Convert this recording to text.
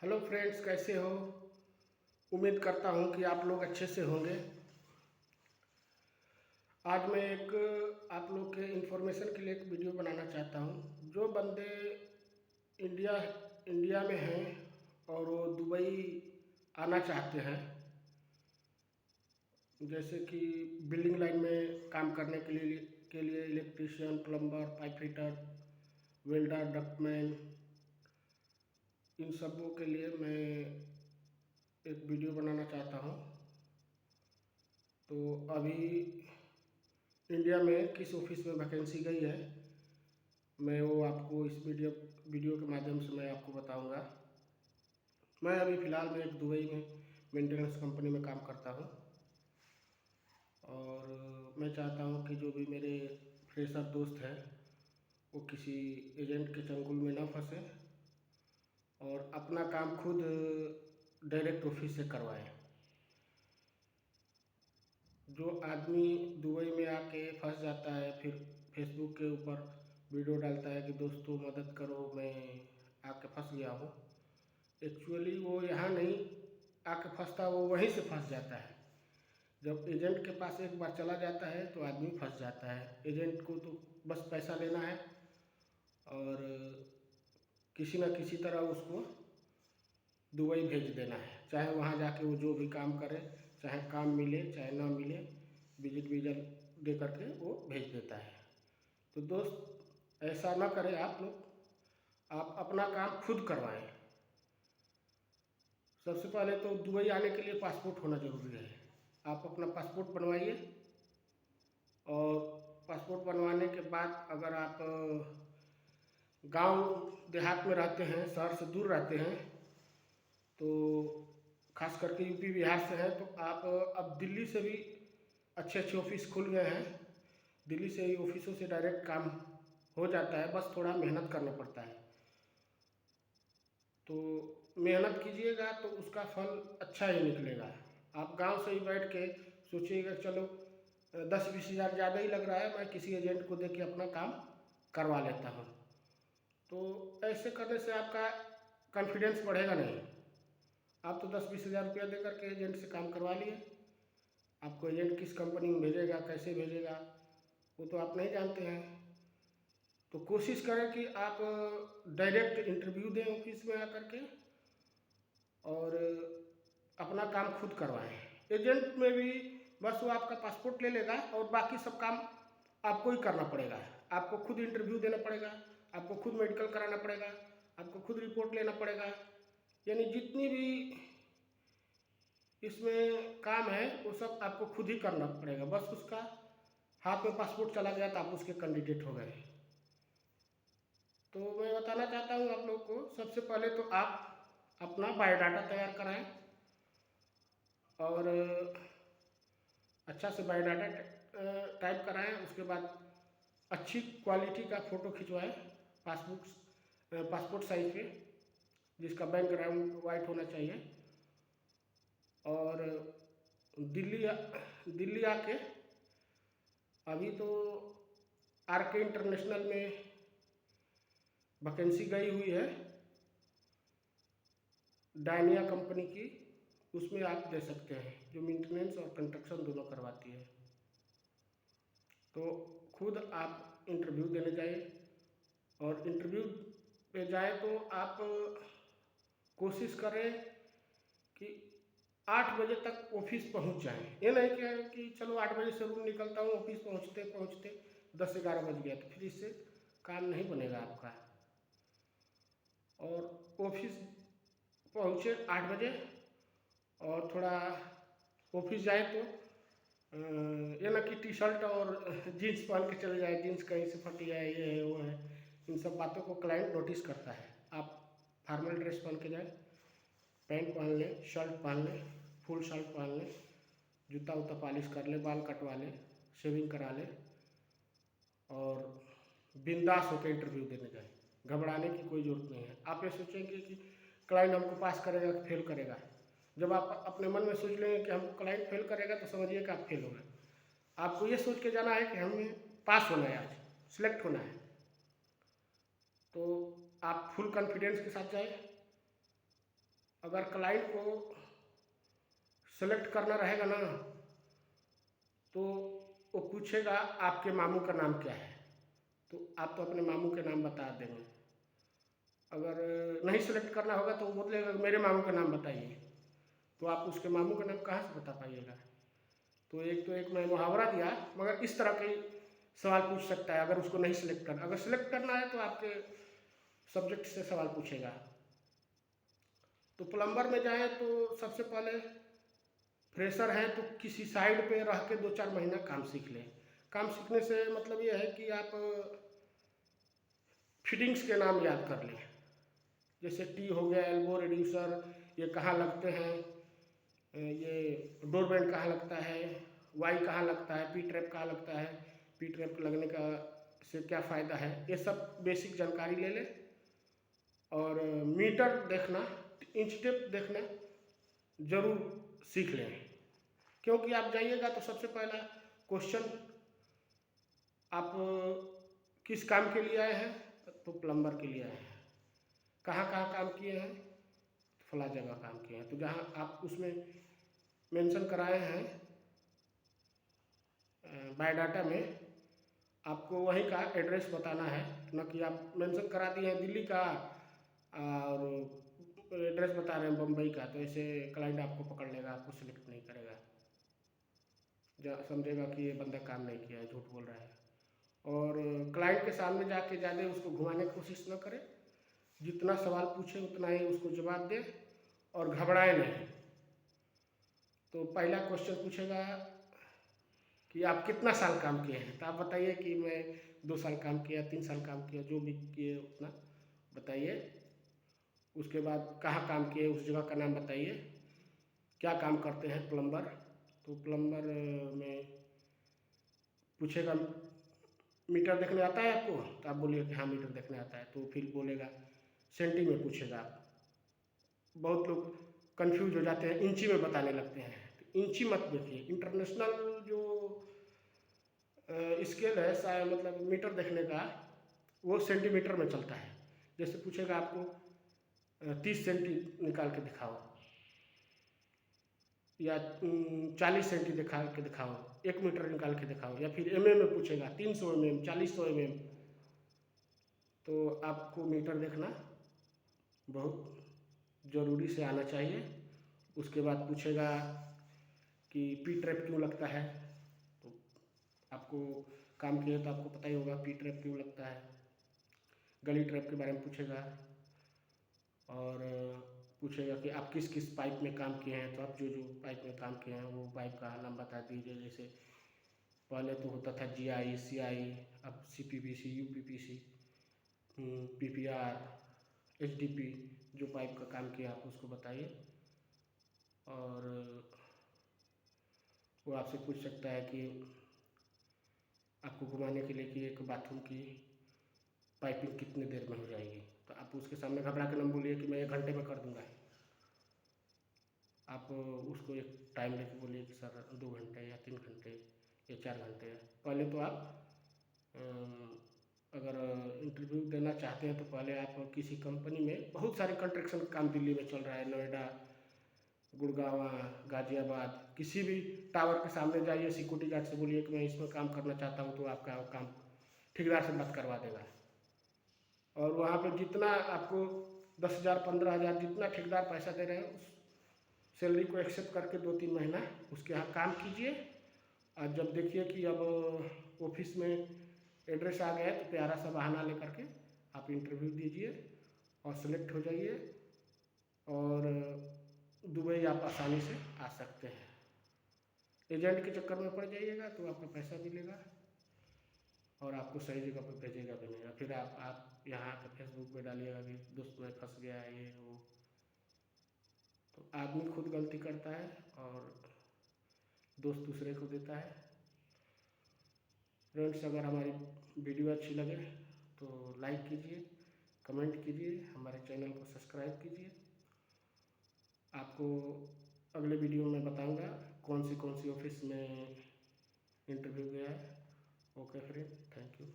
Hello friends, कैसे हो। उम्मीद करता हूँ कि आप लोग अच्छे से होंगे। आज मैं एक आप लोग के इन्फॉर्मेशन के लिए एक वीडियो बनाना चाहता हूँ। जो बंदे इंडिया इंडिया में हैं और वो दुबई आना चाहते हैं, जैसे कि बिल्डिंग लाइन में काम करने के लिए electrician, plumber, pipe fitter, welder, ductman, इन सबों के लिए मैं एक वीडियो बनाना चाहता हूँ। तो अभी इंडिया में किस ऑफिस में वैकेंसी गई है, मैं वो आपको इस वीडियो के माध्यम से मैं आपको बताऊंगा। मैं अभी फ़िलहाल में एक दुबई में मेंटेनेंस कंपनी में काम करता हूँ और मैं चाहता हूँ कि जो भी मेरे फ्रेशर दोस्त हैं वो किसी एजेंट के चंगुल में ना फंसे और अपना काम खुद डायरेक्ट ऑफिस से करवाएं। जो आदमी दुबई में आके फंस जाता है, फिर फेसबुक के ऊपर वीडियो डालता है कि दोस्तों मदद करो, मैं आके फंस गया हूँ। एक्चुअली वो यहाँ नहीं आके फंसता, वो वहीं से फंस जाता है। जब एजेंट के पास एक बार चला जाता है तो आदमी फंस जाता है। एजेंट को तो बस पैसा लेना है और किसी न किसी तरह उसको दुबई भेज देना है। चाहे वहाँ जाके वो जो भी काम करे, चाहे काम मिले चाहे ना मिले, विजिट वीज़ा दे करके वो भेज देता है। तो दोस्त, ऐसा ना करें आप लोग, आप अपना काम खुद करवाएं। सबसे पहले तो दुबई आने के लिए पासपोर्ट होना ज़रूरी है। आप अपना पासपोर्ट बनवाइए और पासपोर्ट बनवाने के बाद अगर आप गांव देहात में रहते हैं, शहर से दूर रहते हैं, तो खास करके यूपी बिहार से हैं, तो आप अब दिल्ली से भी अच्छे अच्छे ऑफिस खुल गए हैं। दिल्ली से ही ऑफिसों से डायरेक्ट काम हो जाता है, बस थोड़ा मेहनत करना पड़ता है। तो मेहनत कीजिएगा तो उसका फल अच्छा ही निकलेगा। आप गांव से ही बैठ के सोचिएगा चलो 10-20 हज़ार ज़्यादा ही लग रहा है, मैं किसी एजेंट को दे के अपना काम करवा लेता हूँ। तो ऐसे करने से आपका कॉन्फिडेंस बढ़ेगा नहीं। आप तो 10-20 हज़ार रुपया दे करके एजेंट से काम करवा लिए। आपको एजेंट किस कंपनी में भेजेगा, कैसे भेजेगा, वो तो आप नहीं जानते हैं। तो कोशिश करें कि आप डायरेक्ट इंटरव्यू दें ऑफिस में आकर के और अपना काम खुद करवाएं। एजेंट में भी बस वो आपका पासपोर्ट ले लेगा और बाकी सब काम आपको ही करना पड़ेगा। आपको खुद इंटरव्यू देना पड़ेगा, आपको खुद मेडिकल कराना पड़ेगा, आपको खुद रिपोर्ट लेना पड़ेगा। यानी जितनी भी इसमें काम है वो सब आपको खुद ही करना पड़ेगा। बस उसका हाथ में पासपोर्ट चला गया तो आप उसके कैंडिडेट हो गए। तो मैं बताना चाहता हूँ आप लोग को, सबसे पहले तो आप अपना बायोडाटा तैयार कराएं और अच्छा से बायोडाटा टाइप कराएं। उसके बाद अच्छी क्वालिटी का फ़ोटो खिंचवाएं पासपोर्ट साइज पे, जिसका बैकग्राउंड वाइट होना चाहिए। और दिल्ली आके अभी तो आरके इंटरनेशनल में वैकेंसी गई हुई है डायनिया कंपनी की, उसमें आप दे सकते हैं, जो मेंटेनेंस और कंस्ट्रक्शन दोनों करवाती है। तो खुद आप इंटरव्यू देने जाइए और इंटरव्यू पे जाए तो आप कोशिश करें कि 8 बजे तक ऑफिस पहुंच जाएं। ये नहीं कि चलो 8 बजे से रूम निकलता हूँ, ऑफिस पहुंचते पहुंचते 10-11 बज गया, तो फिर इससे काम नहीं बनेगा आपका। और ऑफिस पहुँचे 8 बजे और थोड़ा ऑफिस जाए तो ये ना कि टी शर्ट और जीन्स पहन के चले जाए, जीन्स कहीं से फटी है, ये है वो है। इन सब बातों को क्लाइंट नोटिस करता है। आप फॉर्मल ड्रेस पहन के जाए, पैंट पहन लें, शर्ट पहन लें, फुल शर्ट पहन लें, जूता उता पॉलिश कर ले, बाल कटवा ले, शेविंग करा ले और बिंदास होकर इंटरव्यू देने जाए। घबराने की कोई ज़रूरत नहीं है। आप ये सोचेंगे कि क्लाइंट हमको पास करेगा कि फेल करेगा। जब आप अपने मन में सोच लेंगे कि हमको क्लाइंट फेल करेगा तो समझिए कि आप फेल हो गए। आपको ये सोच के जाना है कि हमें पास होना है, आज सिलेक्ट होना है। तो आप फुल कॉन्फिडेंस के साथ जाए, अगर क्लाइंट को सेलेक्ट करना रहेगा ना, तो वो पूछेगा आपके मामू का नाम क्या है, तो आप तो अपने मामू के नाम बता देंगे। अगर नहीं सेलेक्ट करना होगा तो वो बोलेगा मेरे मामू का नाम बताइए, तो आप उसके मामू का नाम कहाँ से बता पाइएगा। तो एक मैं मुहावरा दिया, मगर इस तरह के सवाल पूछ सकता है अगर उसको नहीं सिलेक्ट करना। अगर सिलेक्ट करना है तो आपके सब्जेक्ट से सवाल पूछेगा। तो प्लम्बर में जाए तो सबसे पहले फ्रेशर हैं तो किसी साइड पे रह के 2-4 महीना काम सीख लें। काम सीखने से मतलब ये है कि आप फिटिंग्स के नाम याद कर लें, जैसे टी हो गया, एल्बो रिड्यूसर, ये कहाँ लगते हैं, ये डोर बैंड कहाँ लगता है, वाई कहाँ लगता है, पी ट्रैप कहाँ लगता है, पी ट्रैप लगने का से क्या फ़ायदा है, ये सब बेसिक जानकारी ले लें। और मीटर देखना, इंच टेप देखना ज़रूर सीख लें, क्योंकि आप जाइएगा तो सबसे पहला क्वेश्चन आप किस काम के लिए आए हैं, तो प्लम्बर के लिए आए हैं। कहाँ कहाँ काम किए हैं, फला जगह काम किए हैं। तो जहाँ आप उसमें मेंशन कराए हैं बायोडाटा में, आपको वहीं का एड्रेस बताना है, न कि आप मेंशन करा दिए हैं दिल्ली का और एड्रेस बता रहे हैं बम्बई का, तो ऐसे क्लाइंट आपको पकड़ लेगा, आपको सिलेक्ट नहीं करेगा, समझेगा कि ये बंदा काम नहीं किया है, झूठ बोल रहा है। और क्लाइंट के सामने जाके ज़्यादा उसको घुमाने की कोशिश न करें, जितना सवाल पूछे उतना ही उसको जवाब दे और घबराए नहीं। तो पहला क्वेश्चन पूछेगा कि आप कितना साल काम किए हैं, तो आप बताइए कि मैं 2 साल काम किया, 3 साल काम किया, जो भी किए उतना बताइए। उसके बाद कहाँ काम किए, उस जगह का नाम बताइए। क्या काम करते हैं प्लम्बर, तो प्लम्बर में पूछेगा मीटर देखने आता है आपको, तो आप बोलिए कि हाँ मीटर देखने आता है, तो फिर बोलेगा सेंटी में पूछेगा। बहुत लोग कंफ्यूज हो जाते हैं, इंची में बताने लगते हैं, तो इंची मत देखिए। इंटरनेशनल जो स्केल है मतलब मीटर देखने का, वो सेंटीमीटर में चलता है। जैसे पूछेगा आपको 30 सेंटी निकाल के दिखाओ, या 40 सेंटी निकाल के दिखाओ, 1 मीटर निकाल के दिखाओ, या फिर mm में पूछेगा 300 mm, 400 mm, तो आपको मीटर देखना बहुत ज़रूरी से आना चाहिए। उसके बाद पूछेगा कि पी ट्रैप क्यों लगता है, तो आपको काम किया तो आपको पता ही होगा पी ट्रैप क्यों लगता है। गली ट्रैप के बारे में पूछेगा, और पूछेगा कि आप किस किस पाइप में काम किए हैं, तो आप जो जो पाइप में काम किए हैं वो पाइप का नाम बता दीजिए। जैसे पहले तो होता था GI, CI, अब CPVC, UPVC, PPR, HDP, जो पाइप का काम किया आप उसको बताइए। और वो आपसे पूछ सकता है कि आपको घुमाने के लिए कि एक बाथरूम की पाइपिंग कितनी देर में हो जाएगी, तो आप उसके सामने घबरा के न बोलिए कि मैं 1 घंटे में कर दूंगा। आप उसको एक टाइम लेके बोलिए कि सर 2 घंटे या 3 घंटे या 4 घंटे। पहले तो आप अगर इंटरव्यू देना चाहते हैं तो पहले आप किसी कंपनी में, बहुत सारे कंस्ट्रक्शन का काम दिल्ली में चल रहा है, नोएडा, गुड़गांव, गाजियाबाद, किसी भी टावर के सामने जाइए, सिक्योरिटी गार्ड से बोलिए कि मैं इसमें काम करना चाहता हूँ, तो आपका काम ठेकेदार से बात करवा देगा। और वहाँ पे जितना आपको 10,000, 15,000 जितना ठेकेदार पैसा दे रहे हैं, उस सैलरी को एक्सेप्ट करके 2-3 महीना उसके यहाँ काम कीजिए। और जब देखिए कि अब ऑफिस में एड्रेस आ गया है, तो प्यारा सा बहाना लेकर के आप इंटरव्यू दीजिए और सेलेक्ट हो जाइए, और दुबई आप आसानी से आ सकते हैं। एजेंट के चक्कर में पड़ जाइएगा तो आपका पैसा मिलेगा और आपको सही जगह पर भेजेगा भी नहीं। फिर आप यहाँ पर फेसबुक पे डालिएगा कि दोस्त मैं फंस गया है, ये वो। तो आदमी खुद गलती करता है और दोस्त दूसरे को देता है। फ्रेंड्स, अगर हमारी वीडियो अच्छी लगे तो लाइक कीजिए, कमेंट कीजिए, हमारे चैनल को सब्सक्राइब कीजिए। आपको अगले वीडियो में बताऊंगा कौन सी ऑफिस में इंटरव्यू गया है। Okay friend, thank you.